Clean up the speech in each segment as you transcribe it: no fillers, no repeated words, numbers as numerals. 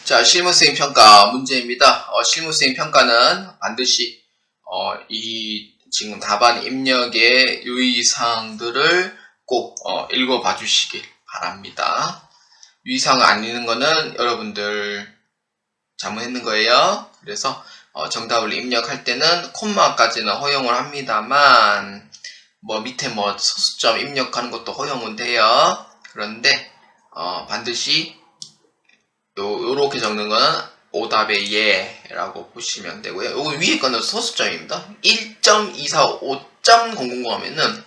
자, 실무수행 평가 문제입니다. 실무수행 평가는 반드시 지금 답안 입력의 유의사항들을 꼭 읽어봐 주시길 바랍니다. 유의사항을 안 읽는 거는 여러분들 잘못했는 거예요. 그래서 정답을 입력할 때는 콤마까지는 허용을 합니다만 밑에 소수점 입력하는 것도 허용은 돼요. 그런데 반드시 요렇게 적는 거는 오답의 예라고 보시면 되고요. 요거 위에 거는 소수점입니다. 1.245.000 하면은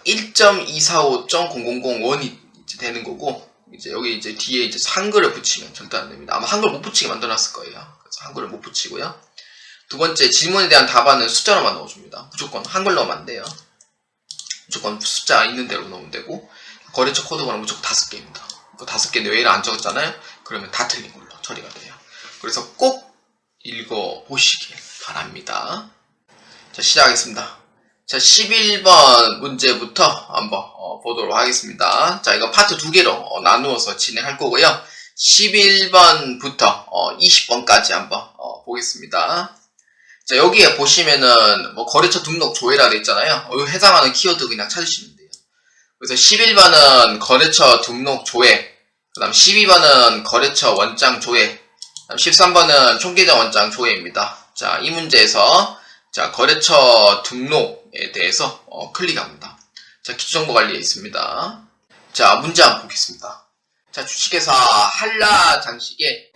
1.245.0001이 되는 거고, 이제 여기 이제 뒤에 이제 한글을 붙이면 절대 안 됩니다. 아마 한글 못 붙이게 만들어놨을 거예요. 그래서 한글을 못 붙이고요. 두 번째, 질문에 대한 답안은 숫자로만 넣어줍니다. 무조건 한글 넣으면 안 돼요. 무조건 숫자 있는 대로 넣으면 되고, 거래처 코드번호 무조건 5개입니다. 그 5개 내외를 안 적었잖아요. 그러면 다 틀린 걸로 처리가 돼요. 그래서 꼭 읽어보시길 바랍니다. 자, 시작하겠습니다. 자, 11번 문제부터 한번 보도록 하겠습니다. 자, 이거 파트 2개로 나누어서 진행할 거고요. 11번부터 20번까지 한번 보겠습니다. 자, 여기에 보시면은 거래처 등록 조회라 되어 있잖아요. 해당하는 키워드 그냥 찾으시면 돼요. 그래서 11번은 거래처 등록 조회, 그 다음 12번은 거래처 원장 조회, 그 다음 13번은 총계좌 원장 조회입니다. 자, 이 문제에서 자, 거래처 등록에 대해서 클릭합니다. 자, 기초정보관리에 있습니다. 자, 문제 한번 보겠습니다. 자, 주식회사 한라장식의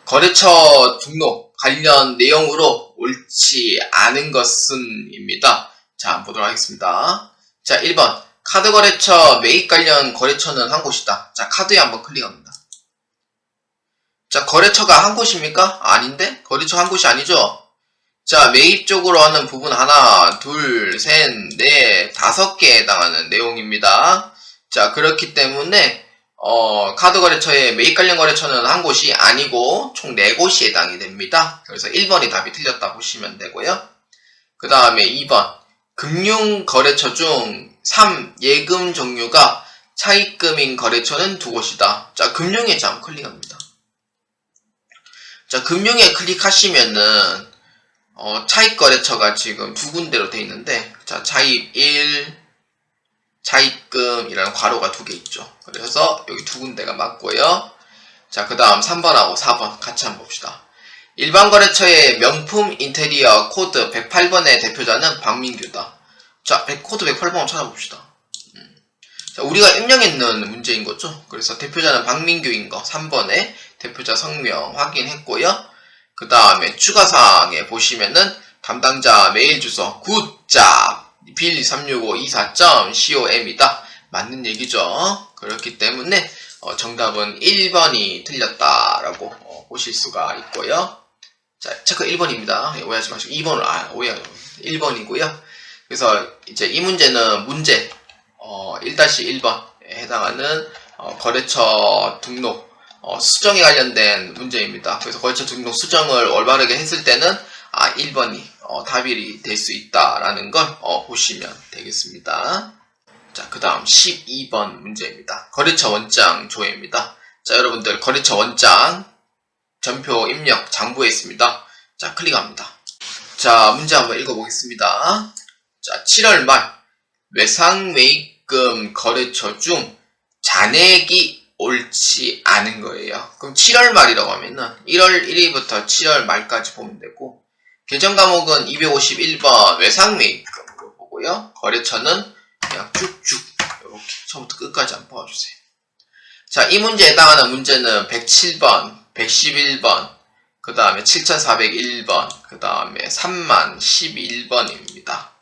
거래처 등록 관련 내용으로 옳지 않은 것은 입니다. 자, 한번 보도록 하겠습니다. 자, 1번 카드 거래처 매입 관련 거래처는 한 곳이다. 자, 카드에 한번 클릭합니다. 자, 거래처가 한 곳입니까? 아닌데? 거래처 한 곳이 아니죠? 자, 매입 쪽으로 하는 부분 하나, 둘, 셋, 넷, 5개에 해당하는 내용입니다. 자, 그렇기 때문에 카드 거래처의 매입 관련 거래처는 한 곳이 아니고 총 4곳이 해당이 됩니다. 그래서 1번이 답이 틀렸다 보시면 되고요. 그 다음에 2번 금융 거래처 중 3. 예금 종류가 차입금인 거래처는 2곳이다. 자, 금융에 한번 클릭합니다. 자, 금융에 클릭하시면은 차입 거래처가 지금 2군데로 되어 있는데, 자, 차입 1, 차입금이라는 괄호가 2개 있죠. 그래서 여기 2군데가 맞고요. 자, 그 다음 3번하고 4번 같이 한번 봅시다. 일반 거래처의 명품 인테리어 코드 108번의 대표자는 박민규다. 자, 코드 108번 찾아봅시다. 자, 우리가 입력했는 문제인 거죠. 그래서 대표자는 박민규인 거 3번에 대표자 성명 확인했고요. 그 다음에 추가사항에 보시면은 담당자 메일 주소 굿잡 bill36524.com이다. 맞는 얘기죠. 그렇기 때문에 정답은 1번이 틀렸다라고 보실 수가 있고요. 자, 체크 1번입니다. 오해하지 마시고 2번을 오해하죠. 1번이고요. 그래서 이제 이 문제는 문제 1-1번에 해당하는 거래처 등록 수정에 관련된 문제입니다. 그래서 거래처 등록 수정을 올바르게 했을 때는 1번이 답이 될 수 있다라는 걸 보시면 되겠습니다. 자, 그 다음 12번 문제입니다. 거래처 원장 조회입니다. 자, 여러분들 거래처 원장 전표 입력 장부에 있습니다. 자, 클릭합니다. 자, 문제 한번 읽어보겠습니다. 자, 7월 말 외상 매입금 거래처 중 잔액이 옳지 않은 거예요. 그럼 7월 말이라고 하면은 1월 1일부터 7월 말까지 보면 되고, 계정 과목은 251번 외상 매입금으로 보고요. 거래처는 그냥 쭉쭉 이렇게 처음부터 끝까지 한번 봐주세요. 자, 이 문제에 해당하는 문제는 107번, 111번, 그 다음에 7401번, 그 다음에 3011번입니다.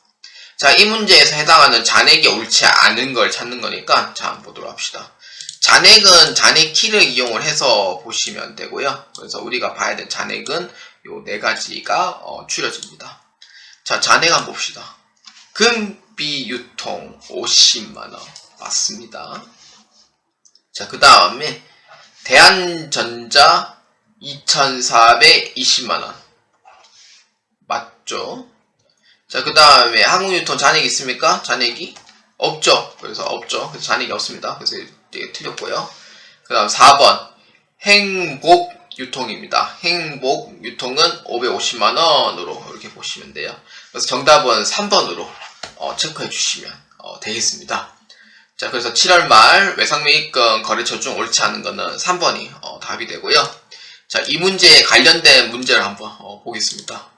자, 이 문제에서 해당하는 잔액이 옳지 않은 걸 찾는 거니까, 자, 한번 보도록 합시다. 잔액은 잔액 키를 이용을 해서 보시면 되고요. 그래서 우리가 봐야 될 잔액은 요 4가지가 추려집니다. 자, 잔액 한번 봅시다. 금비 유통 50만원 맞습니다. 자, 그 다음에 대한전자 2420만원 맞죠? 자, 그 다음에 항공유통 잔액이 있습니까? 잔액이 없죠. 그래서 없죠. 그래서 잔액이 없습니다. 그래서 이게 틀렸고요. 그 다음 4번 행복 유통입니다. 행복 유통은 550만원으로 이렇게 보시면 돼요. 그래서 정답은 3번으로 체크해 주시면 되겠습니다. 자, 그래서 7월 말 외상매입금 거래처 중 옳지 않은 거는 3번이 답이 되고요. 자, 이 문제에 관련된 문제를 한번 보겠습니다.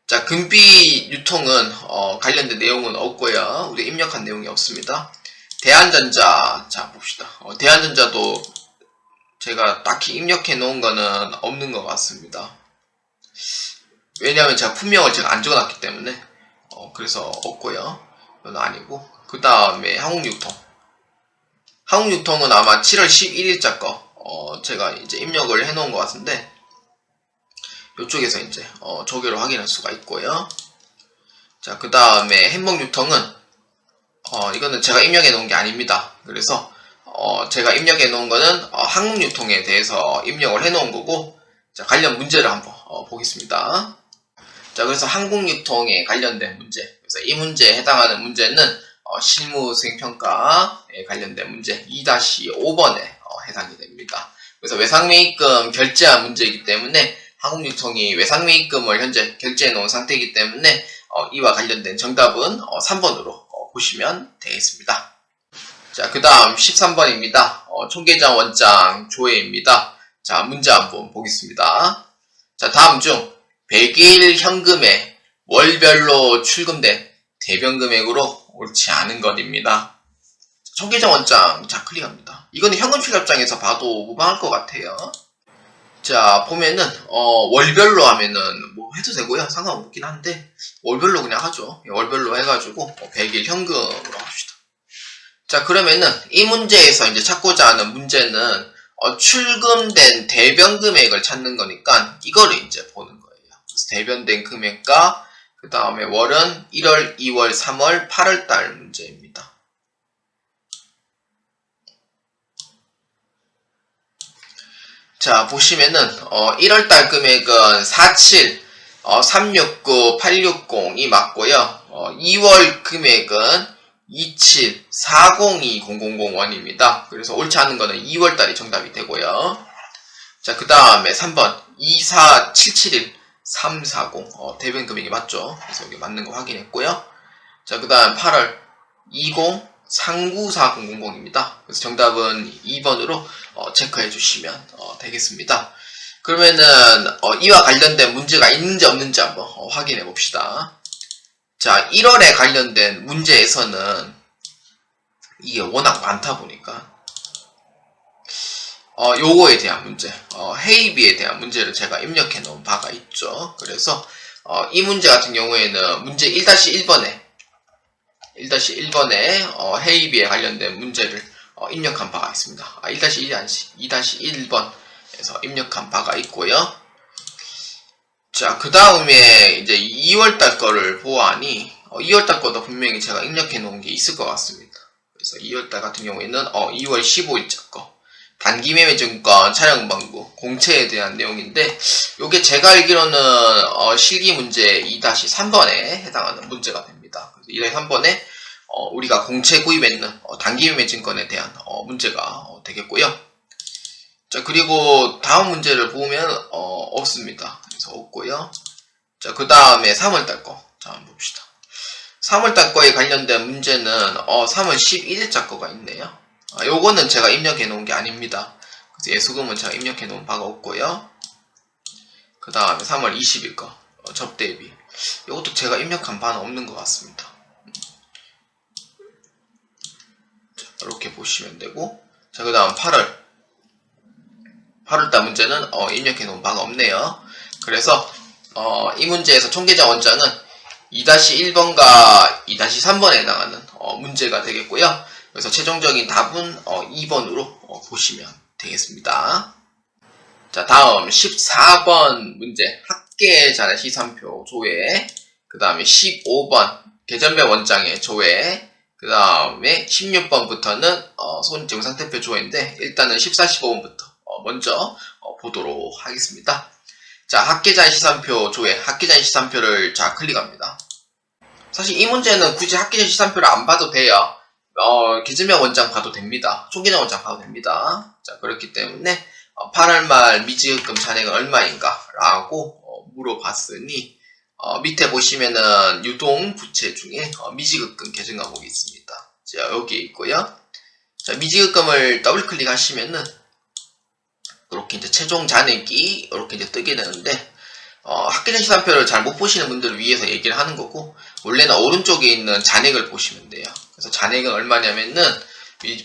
자, 금비 유통은 관련된 내용은 없고요. 우리 입력한 내용이 없습니다. 대한전자, 자 봅시다. 대한전자도 제가 딱히 입력해 놓은 거는 없는 것 같습니다. 왜냐하면 제가 품명을 제가 안 적어놨기 때문에 그래서 없고요. 이건 아니고, 그 다음에 한국유통은 아마 7월 11일자 거 제가 이제 입력을 해 놓은 것 같은데, 이쪽에서 이제 조교로 확인할 수가 있고요. 자, 그 다음에 행복유통은 이거는 제가 입력해 놓은 게 아닙니다. 그래서 제가 입력해 놓은 거는 한국유통에 대해서 입력을 해 놓은 거고, 자, 관련 문제를 한번 보겠습니다. 자, 그래서 한국유통에 관련된 문제, 그래서 이 문제에 해당하는 문제는 실무수행평가에 관련된 문제 2-5번에 해당이 됩니다. 그래서 외상매입금 결제한 문제이기 때문에 한국유통이 외상매입금을 현재 결제해 놓은 상태이기 때문에 이와 관련된 정답은 3번으로 보시면 되겠습니다. 자, 그 다음 13번입니다. 총계장 원장 조회입니다. 자, 문제 한번 보겠습니다. 자, 다음 중 100일 현금에 월별로 출금된 대변 금액으로 옳지 않은 것입니다. 총계장 원장, 자, 클릭합니다. 이거는 현금 출납장에서 봐도 무방할 것 같아요. 자, 보면은 월별로 하면은 뭐 해도 되고요. 상관없긴 한데 월별로 그냥 하죠. 월별로 해가지고 100일 현금으로 합시다. 자, 그러면은 이 문제에서 이제 찾고자 하는 문제는 출금된 대변 금액을 찾는 거니까 이거를 이제 보는 거예요. 그래서 대변된 금액과 그 다음에 월은 1월, 2월, 3월, 8월 달 문제입니다. 자, 보시면은 1월 달 금액은 47, 369, 860이 맞고요. 2월 금액은 27, 402,001입니다. 그래서 옳지 않은 거는 2월 달이 정답이 되고요. 자, 그 다음에 3번 24771, 340 대변 금액이 맞죠? 그래서 여기 맞는 거 확인했고요. 자, 그 다음 8월 20, 394000입니다. 그래서 정답은 2번으로 체크해 주시면 되겠습니다. 그러면은 이와 관련된 문제가 있는지 없는지 한번 확인해 봅시다. 자, 1월에 관련된 문제에서는 이게 워낙 많다 보니까 요거에 대한 문제, 회의비에 대한 문제를 제가 입력해 놓은 바가 있죠. 그래서 이 문제 같은 경우에는 문제 1-1번에 회의비에 관련된 문제를 입력한 바가 있습니다. 1-1이 아니지 2-1번에서 입력한 바가 있고요. 자, 그 다음에 이제 2월달 거를 보아하니 2월달 거도 분명히 제가 입력해 놓은 게 있을 것 같습니다. 그래서 2월달 같은 경우에는 2월 15일자 거 단기매매증권 촬영방구 공채에 대한 내용인데, 요게 제가 알기로는 실기 문제 2-3번에 해당하는 문제가 됩니다. 그래서 2-3번에 우리가 공채 구입했는 단기매매증권에 대한 문제가 되겠고요. 자, 그리고 다음 문제를 보면 없습니다. 그래서 없고요. 자, 그 다음에 3월달 거 자, 한번 봅시다. 3월달 거에 관련된 문제는 3월 11일자 거가 있네요. 요거는 제가 입력해 놓은 게 아닙니다. 그래서 예수금은 제가 입력해 놓은 바가 없고요. 그 다음에 3월 20일 거 접대비, 요것도 제가 입력한 바는 없는 것 같습니다. 자, 이렇게 보시면 되고, 자, 그 다음 8월달 문제는 입력해 놓은 바가 없네요. 그래서 이 문제에서 총계장 원장은 2-1번과 2-3번에 해당하는 문제가 되겠고요. 그래서 최종적인 답은 2번으로 보시면 되겠습니다. 자, 다음 14번 문제 학계자의 시산표 조회, 그 다음에 15번 개전배 원장의 조회, 그 다음에 16번부터는 손증상태표 조회인데, 일단은 14, 15번부터 먼저 보도록 하겠습니다. 자, 학계자의 시산표 조회, 학계자의 시산표를 자 클릭합니다. 사실 이 문제는 굳이 학계자의 시산표를 안 봐도 돼요. 개전배 원장 봐도 됩니다. 총계장 원장 봐도 됩니다. 자, 그렇기 때문에 8월 말 미지급금 잔액은 얼마인가? 라고 물어봤으니 밑에 보시면은 유동 부채 중에 미지급금 계정 과목이 있습니다. 자, 여기에 있고요. 자, 미지급금을 더블 클릭하시면은 이렇게 이제 최종 잔액이 이렇게 이제 뜨게 되는데 학기정 시산표를 잘 못 보시는 분들을 위해서 얘기를 하는 거고, 원래는 오른쪽에 있는 잔액을 보시면 돼요. 그래서 잔액은 얼마냐면은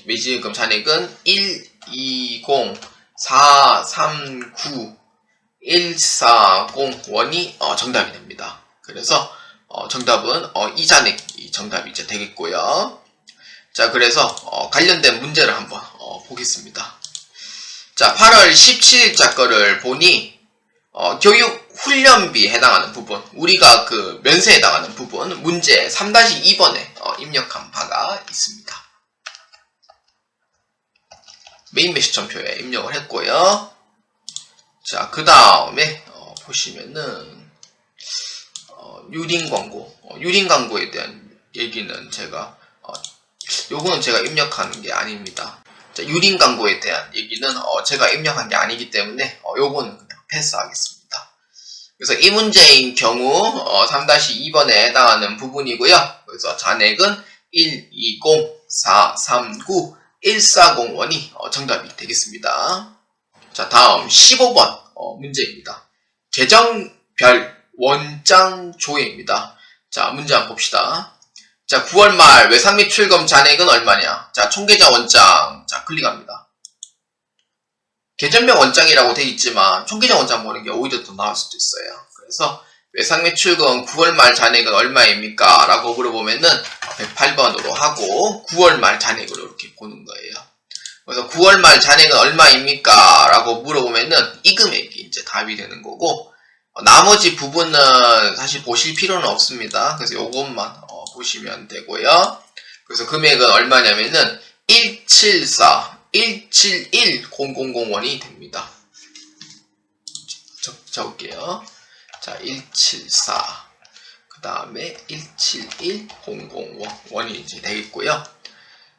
미지급금 잔액은 120439140원이 정답이 됩니다. 그래서 정답은 이 잔액이 정답이 이제 되겠고요. 자, 그래서 관련된 문제를 한번 보겠습니다. 자, 8월 17일자 거를 보니 교육 훈련비 해당하는 부분, 우리가 그 면세에 해당하는 부분 문제 3-2번에 입력한 바가 있습니다. 메인 메시점표에 입력을 했고요. 자, 그 다음에 보시면은 유린 광고, 유린 광고에 대한 얘기는 제가 요거는 제가 입력하는 게 아닙니다. 자, 유린 광고에 대한 얘기는 제가 입력한 게 아니기 때문에 요거는 그냥 패스하겠습니다. 그래서 이 문제인 경우 3-2번에 해당하는 부분이고요. 그래서 잔액은 120439140원이 정답이 되겠습니다. 자, 다음 15번 문제입니다. 계정별 원장 조회입니다. 자, 문제 한번 봅시다. 자, 9월 말 외상 및 출금 잔액은 얼마냐? 자, 총계좌 원장. 자, 클릭합니다. 계정별 원장이라고 되어 있지만 총계좌 원장 보는 게 오히려 더 나을 수도 있어요. 그래서 외상 및 출금 9월 말 잔액은 얼마입니까? 라고 물어보면은 108번으로 하고 9월 말 잔액을 이렇게 보는 거예요. 그래서 9월 말 잔액은 얼마입니까? 라고 물어보면은 이 금액이 이제 답이 되는 거고, 나머지 부분은 사실 보실 필요는 없습니다. 그래서 요것만 보시면 되고요. 그래서 금액은 얼마냐면은 174171000원이 됩니다. 적을게요. 자, 174 그 다음에 171000원이 이제 되겠고요.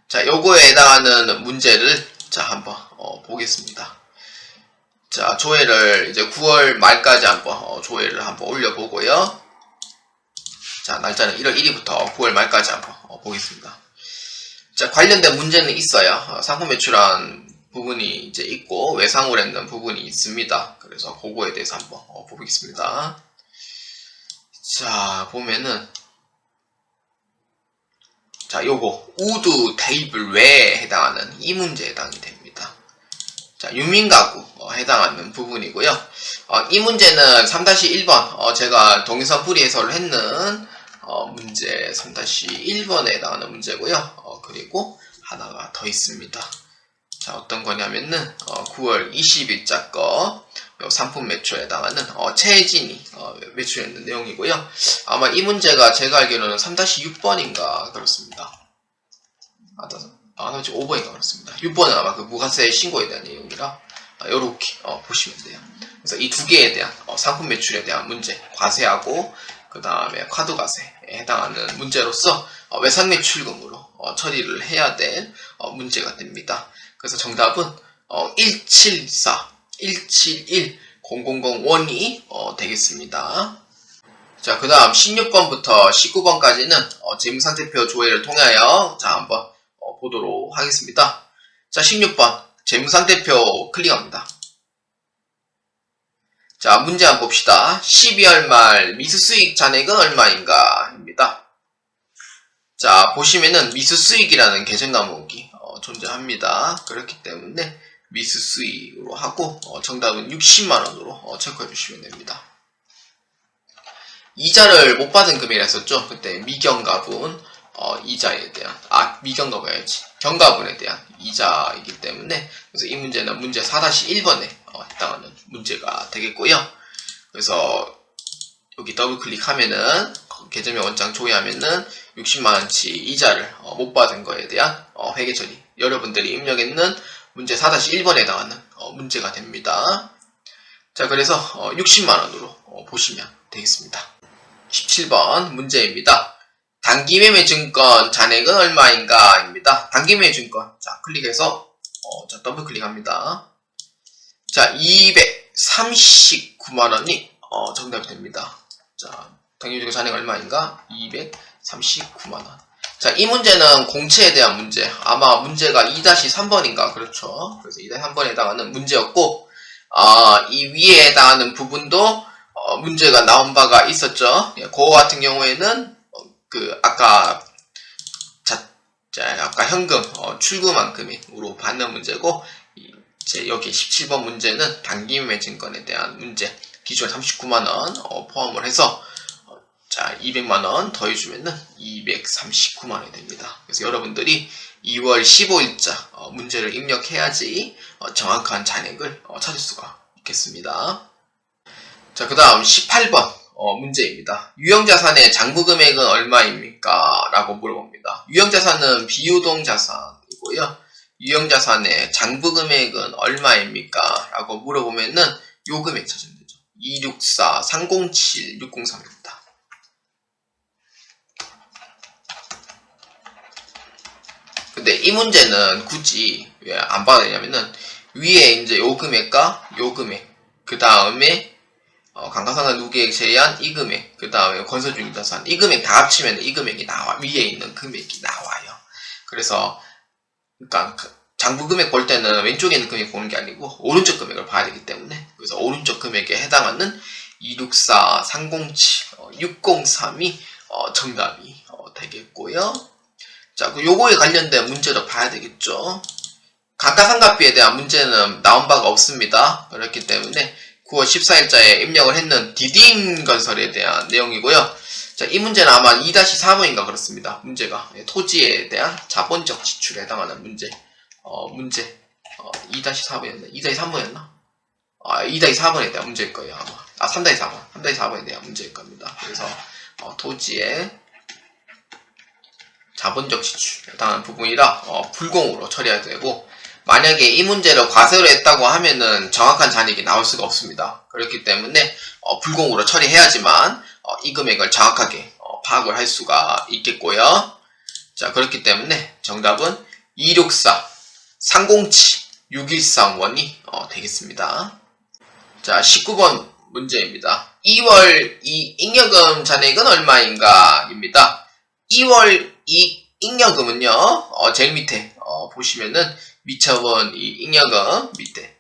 자, 요거에 해당하는 문제를 자 한번 보겠습니다. 자, 조회를 이제 9월 말까지 한번 조회를 한번 올려보고요. 자, 날짜는 1월 1일부터 9월 말까지 한번 보겠습니다. 자, 관련된 문제는 있어요. 상품 매출한 부분이 이제 있고 외상을 했는 부분이 있습니다. 그래서 그거에 대해서 한번 보겠습니다. 자, 보면은 자, 요거 우드 테이블 외에 해당하는 이 문제에 해당이 됩니다. 자, 유민가구 해당하는 부분이고요. 이 문제는 3-1번 제가 동의선 풀이 해설을 했는 문제 3-1번에 해당하는 문제고요. 그리고 하나가 더 있습니다. 자, 어떤 거냐면은 9월 20일자 거 상품 매출에 해당하는 최혜진이 매출했는 내용이고요. 아마 이 문제가 제가 알기로는 3-6번인가 그렇습니다. 지금 5번인가 그렇습니다. 6번은 아마 그 무과세 신고에 대한 내용이라 요렇게 보시면 돼요. 그래서 이 두 개에 대한 상품 매출에 대한 문제, 과세하고 그 다음에 카드 과세에 해당하는 문제로서 외상 매출금으로 처리를 해야 될 문제가 됩니다. 그래서 정답은 174171000원이 되겠습니다. 자, 그 다음 16번부터 19번까지는 재무상태표 조회를 통하여 자 한번 보도록 하겠습니다. 자, 16번 재무상태표 클릭합니다. 자, 문제 한번 봅시다. 12월 말 미수수익 잔액은 얼마인가? 입니다. 자, 보시면은 미수수익이라는 계정 과목이 존재합니다. 그렇기 때문에 미수수익으로 하고 정답은 60만원으로 체크해 주시면 됩니다. 이자를 못 받은 금액이라 했었죠. 그때 미경가분 이자에 대한 미경가분이지 경가분에 대한 이자이기 때문에 그래서 이 문제는 문제 4-1번에 해당하는 문제가 되겠고요. 그래서 여기 더블 클릭하면은 계정명 원장 조회하면은 60만원치 이자를 못 받은 거에 대한 회계 처리, 여러분들이 입력했는 문제 4-1번에 해당하는 문제가 됩니다. 자, 그래서 60만원으로 보시면 되겠습니다. 17번 문제입니다. 단기매매 증권 잔액은 얼마인가? 입니다. 단기매매 증권. 자, 클릭해서, 자, 더블 클릭합니다. 자, 239만원이 정답이 됩니다. 자, 당뇨주가 잔액 얼마인가? 239만원. 자, 이 문제는 공채에 대한 문제. 아마 문제가 2-3번인가? 그렇죠. 그래서 2-3번에 해당하는 문제였고, 이 위에 해당하는 부분도 문제가 나온 바가 있었죠. 예, 그거 같은 경우에는 아까 현금 출금만큼으로 받는 문제고, 이제 여기 17번 문제는 단기매매증권에 대한 문제. 기준 39만원 포함을 해서 200만원 더해주면은 239만원이 됩니다. 그래서 여러분들이 2월 15일자 문제를 입력해야지 정확한 잔액을 찾을 수가 있겠습니다. 자, 그 다음 18번 문제입니다. 유형자산의 장부금액은 얼마입니까? 라고 물어봅니다. 유형자산은 비유동자산이고요. 유형자산의 장부금액은 얼마입니까? 라고 물어보면은 요 금액 찾으면 되죠. 264, 307, 603입니다. 근데 이 문제는 굳이 왜 안 봐도 되냐면은 위에 이제 요 금액과 요 금액, 그 다음에 감가상각 누계액 제외한 이 금액, 그 다음에 건설중개자산 이 금액 다 합치면 이 금액이 나와. 위에 있는 금액이 나와요. 그래서 그러니까 장부 금액 볼 때는 왼쪽에 있는 금액 보는 게 아니고 오른쪽 금액을 봐야 되기 때문에, 그래서 오른쪽 금액에 해당하는 264, 307, 603이 정답이 되겠고요. 자, 요거에 관련된 문제도 봐야 되겠죠. 감가상각비에 대한 문제는 나온 바가 없습니다. 그렇기 때문에 9월 14일자에 입력을 했는 디딤건설에 대한 내용이고요. 자, 이 문제는 아마 2-4번인가 그렇습니다. 문제가 토지에 대한 자본적 지출에 해당하는 문제. 2-4번이었나? 2-3번이었나? 2-4번에 대한 문제일 거예요, 아마. 3-4번. 3-4번에 대한 문제일 겁니다. 그래서 토지에 자본적 지출에 해당하는 부분이라 불공으로 처리해야 되고, 만약에 이 문제를 과세로 했다고 하면은 정확한 잔액이 나올 수가 없습니다. 그렇기 때문에 불공으로 처리해야지만 이 금액을 정확하게 파악을 할 수가 있겠고요. 자, 그렇기 때문에 정답은 264, 307, 613원이 되겠습니다. 자, 19번 문제입니다. 2월 이 잉여금 잔액은 얼마인가? 입니다. 2월 이 잉여금은요, 제일 밑에 보시면은 미처분 이 잉여금 밑에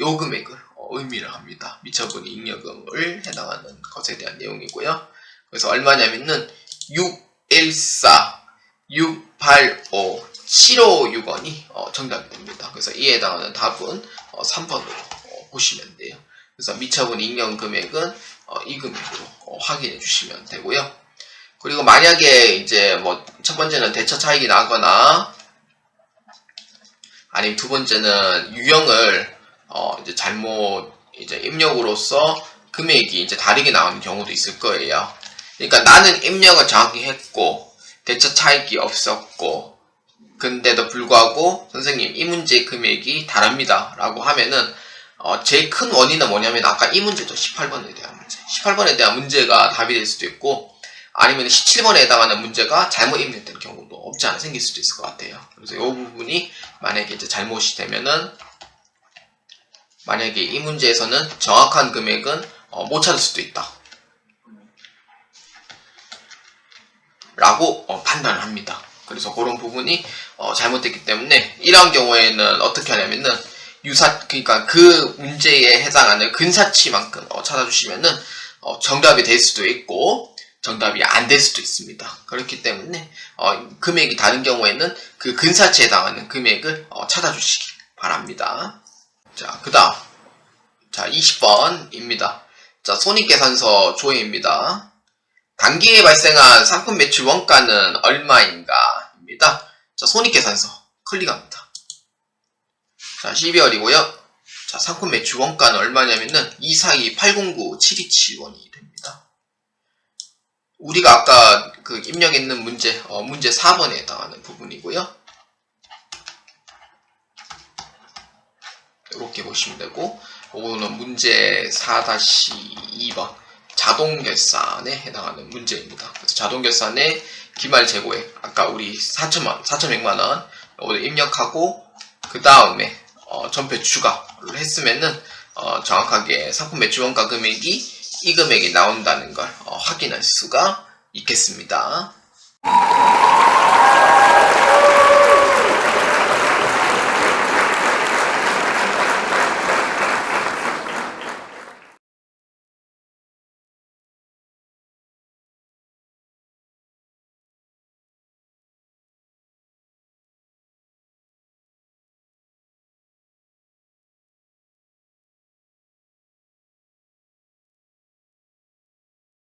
요 금액을 의미를 합니다. 미처분 이 잉여금을 해당하는 것에 대한 내용이고요. 그래서 얼마냐면은 614, 685, 756원이 정답이 됩니다. 그래서 이에 해당하는 답은 3번으로 보시면 돼요. 그래서 미처분 잉여금 금액은 이 금액으로 확인해 주시면 되고요. 그리고 만약에 이제 첫 번째는 대처 차익이 나거나 아니면 두 번째는 유형을 이제 잘못 이제 입력으로서 금액이 이제 다르게 나오는 경우도 있을 거예요. 그러니까 나는 입력을 정확히 했고 대처 차익이 없었고, 근데도 불구하고 선생님 이 문제 금액이 다릅니다 라고 하면은 제일 큰 원인은 뭐냐면 아까 이 문제죠. 18번에 대한 문제. 18번에 대한 문제가 답이 될 수도 있고, 아니면 17번에 해당하는 문제가 잘못 입력된 경우도 없지 않아 생길 수도 있을 것 같아요. 그래서 이 부분이 만약에 이제 잘못이 되면은, 만약에 이 문제에서는 정확한 금액은 못 찾을 수도 있다 라고 판단을 합니다. 그래서 그런 부분이 잘못됐기 때문에 이러한 경우에는 어떻게 하냐면은 그러니까 그 문제에 해당하는 근사치만큼 찾아주시면은 정답이 될 수도 있고 정답이 안 될 수도 있습니다. 그렇기 때문에 금액이 다른 경우에는 그 근사치에 해당하는 금액을 찾아주시기 바랍니다. 자, 그 다음 20번입니다. 자, 손익계산서 조회입니다. 단기에 발생한 상품 매출 원가는 얼마인가? 입니다. 자, 손익계산서 클릭합니다. 자, 12월이고요. 자, 상품 매출 원가는 얼마냐면은 242,809,727원이 됩니다. 우리가 아까 그 입력했는 문제 4번에 해당하는 부분이고요. 이렇게 보시면 되고, 이거는 문제 4-2번 자동결산에 해당하는 문제입니다. 그래서 자동결산의 기말 재고액, 아까 우리 4,100만원 이걸 입력하고, 그 다음에 전패 추가를 했으면은 정확하게 상품 매출 원가 금액이 이 금액이 나온다는 걸 확인할 수가 있겠습니다.